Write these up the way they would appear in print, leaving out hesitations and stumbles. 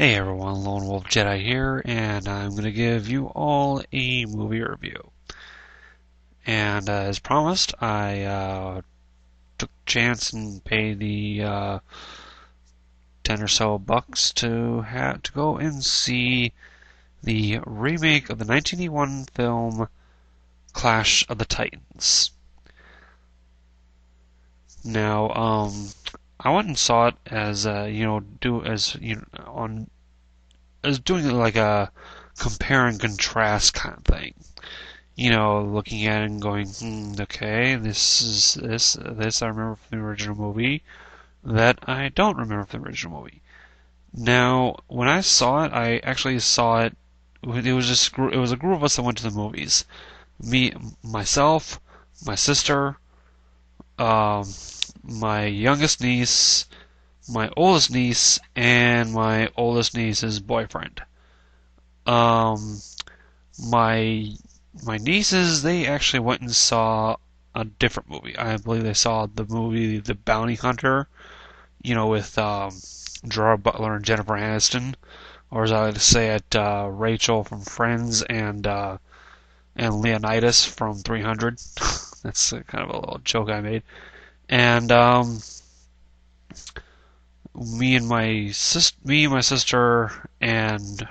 Hey everyone, Lone Wolf Jedi here, and I'm going to give you all a movie review. And as promised, I took a chance and paid the 10 or so bucks to go and see the remake of the 1981 film Clash of the Titans. Now, I went and saw it as as doing like a compare and contrast kind of thing. Looking at it and going, okay, this I remember from the original movie that I don't remember from the original movie. Now, when I saw it, I actually saw it. It was a group of us that went to the movies. Me, myself, my sister, um, my youngest niece, my oldest niece, and my oldest niece's boyfriend. Um, my my nieces, they actually went and saw a different movie. I believe they saw the movie The Bounty Hunter, with Gerard Butler and Jennifer Aniston, or as I like to say it, Rachel from Friends and Leonidas from 300. That's kind of a little joke I made. And my sister, and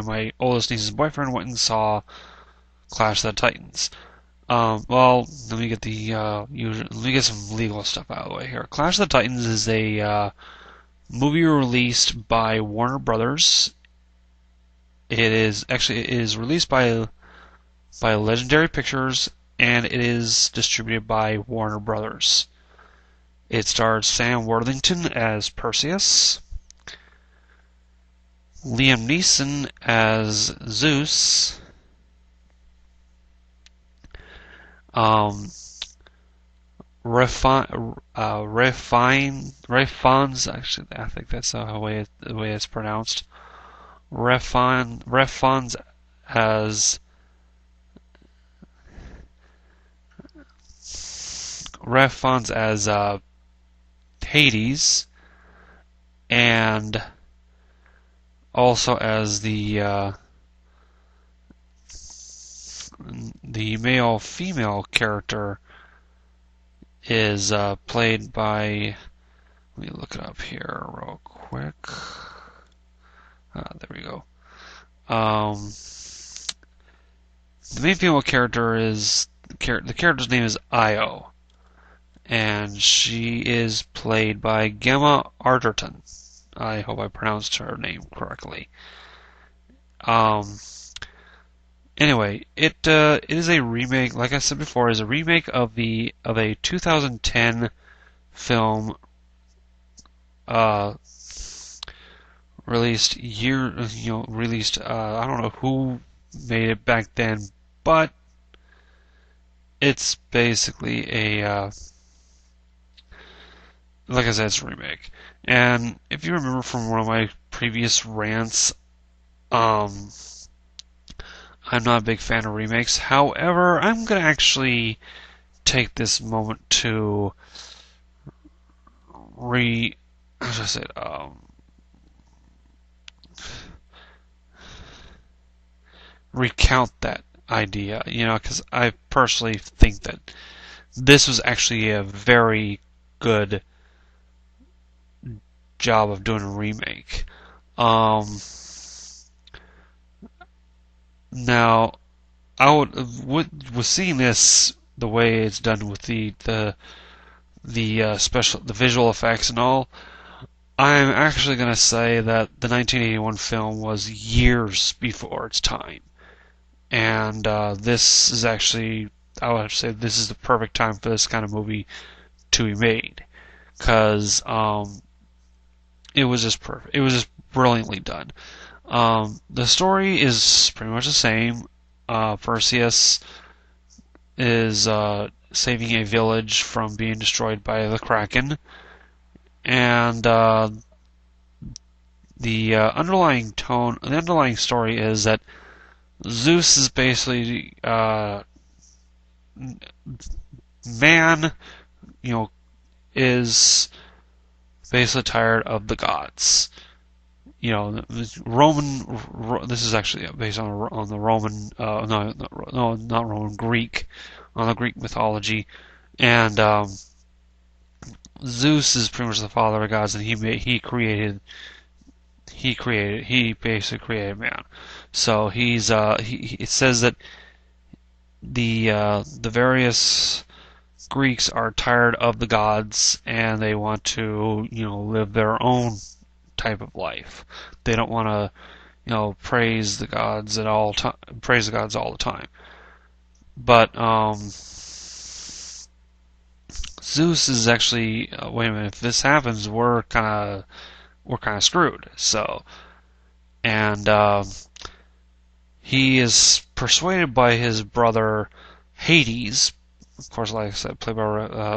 my oldest niece's boyfriend went and saw Clash of the Titans. Well, let me get some legal stuff out of the way here. Clash of the Titans is a movie released by Warner Brothers. It is released by Legendary Pictures, and it is distributed by Warner Brothers. It stars Sam Worthington as Perseus, Liam Neeson as Zeus, Refons, actually, I think that's the way it's pronounced. Refons as Hades, and also as the male female character is played by. Let me look it up here real quick. There we go. The main female character is the character's name is Io, and she is played by Gemma Arterton. I hope I pronounced her name correctly. Anyway, it is a remake. Like I said before, is a remake of a 2010 film uh, released I don't know who made it back then, but it's basically like I said, it's a remake. And if you remember from one of my previous rants, I'm not a big fan of remakes. However, I'm gonna actually take this moment to as I said, recount that idea, because I personally think that this was actually a very good job of doing a remake. Now, with seeing this the way it's done with the visual effects and all, I'm actually going to say that the 1981 film was years before its time. And this is actually, I would have to say, this is the perfect time for this kind of movie to be made, because it was just perfect. It was just brilliantly done. The story is pretty much the same. Perseus is saving a village from being destroyed by the Kraken, and the underlying story is that Zeus is basically man, is basically tired of the gods, Roman. This is actually based on the Roman. No, not Roman. Greek, on the Greek mythology, and Zeus is pretty much the father of gods, and he basically created man. So it says that the various Greeks are tired of the gods and they want to live their own type of life. They don't want to praise the gods all the time. But Zeus is actually wait a minute. If this happens, we're kind of screwed. So and he is persuaded by his brother Hades. Of course, like I said, played by I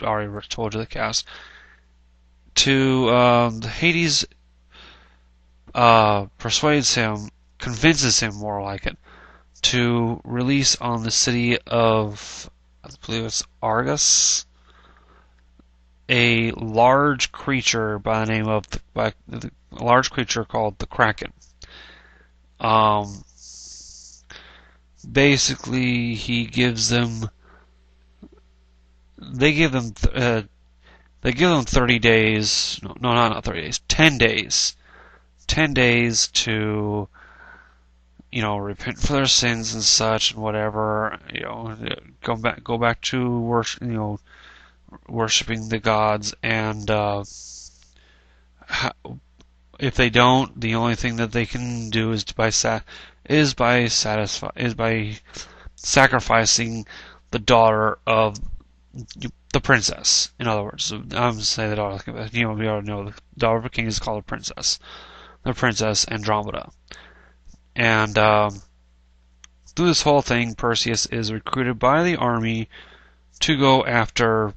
already told you the cast. Hades convinces him more like it, to release on the city of, I believe it's Argus, a large creature by the name of a large creature called the Kraken. Um, Basically, he gives them. They give them. They give them 30 days. No, not 30 days. 10 days. 10 days to, repent for their sins and such and whatever. Go back to worship. Worshiping the gods, and if they don't, the only thing that they can do is by sacrificing the daughter of the princess. In other words, I'm saying the daughter. We already know the daughter of a king is called a princess. The princess Andromeda, and through this whole thing, Perseus is recruited by the army to go after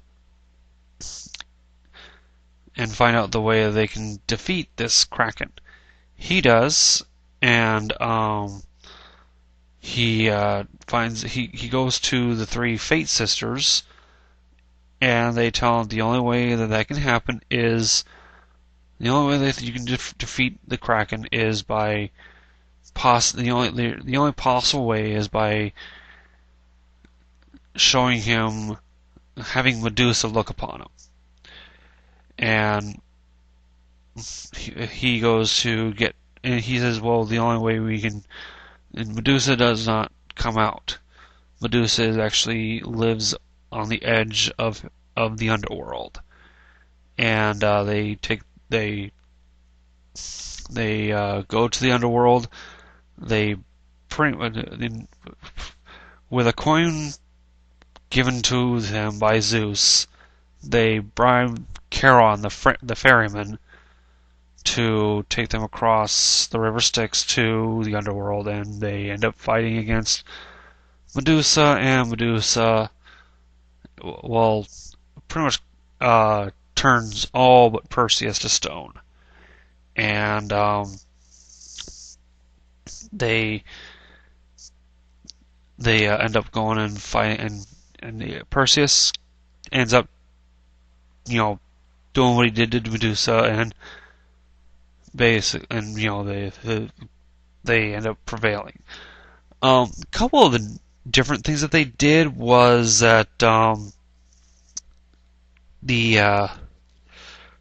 and find out the way that they can defeat this Kraken. He does, and he goes to the three Fate Sisters, and they tell him the only way that can happen is the only way that you can defeat the Kraken is by the only possible way is by showing him, having Medusa look upon him. And he goes to get, and he says, well, the only way we can, and Medusa does not come out. Medusa actually lives on the edge of the underworld, and they go to the underworld. They with a coin given to them by Zeus, they bribe Charon, the ferryman, to take them across the river Styx to the underworld, and they end up fighting against Medusa, and Medusa, well, pretty much turns all but Perseus to stone. And they end up going and fighting, and Perseus ends up, doing what he did to Medusa, and they end up prevailing. A couple of the different things that they did was that the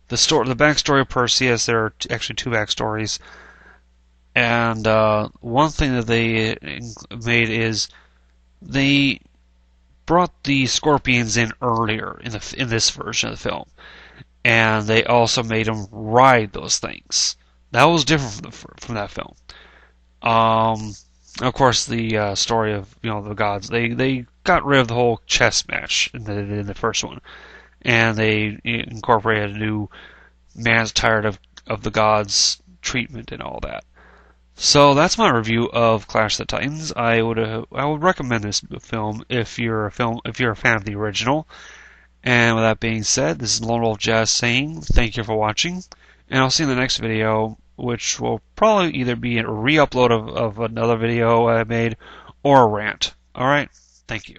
backstory of Perseus. There are actually two backstories, and one thing that they made is they brought the scorpions in earlier in this version of the film, and they also made them ride those things. That was different from that film. Of course, the story of the gods. They got rid of the whole chess match in the first one, and they incorporated a new man's tired of the gods treatment and all that. So that's my review of Clash of the Titans. I would recommend this film if you're a fan of the original. And with that being said, this is Lone Wolf Jazz saying thank you for watching, and I'll see you in the next video, which will probably either be a re-upload of another video I made or a rant. Alright, thank you.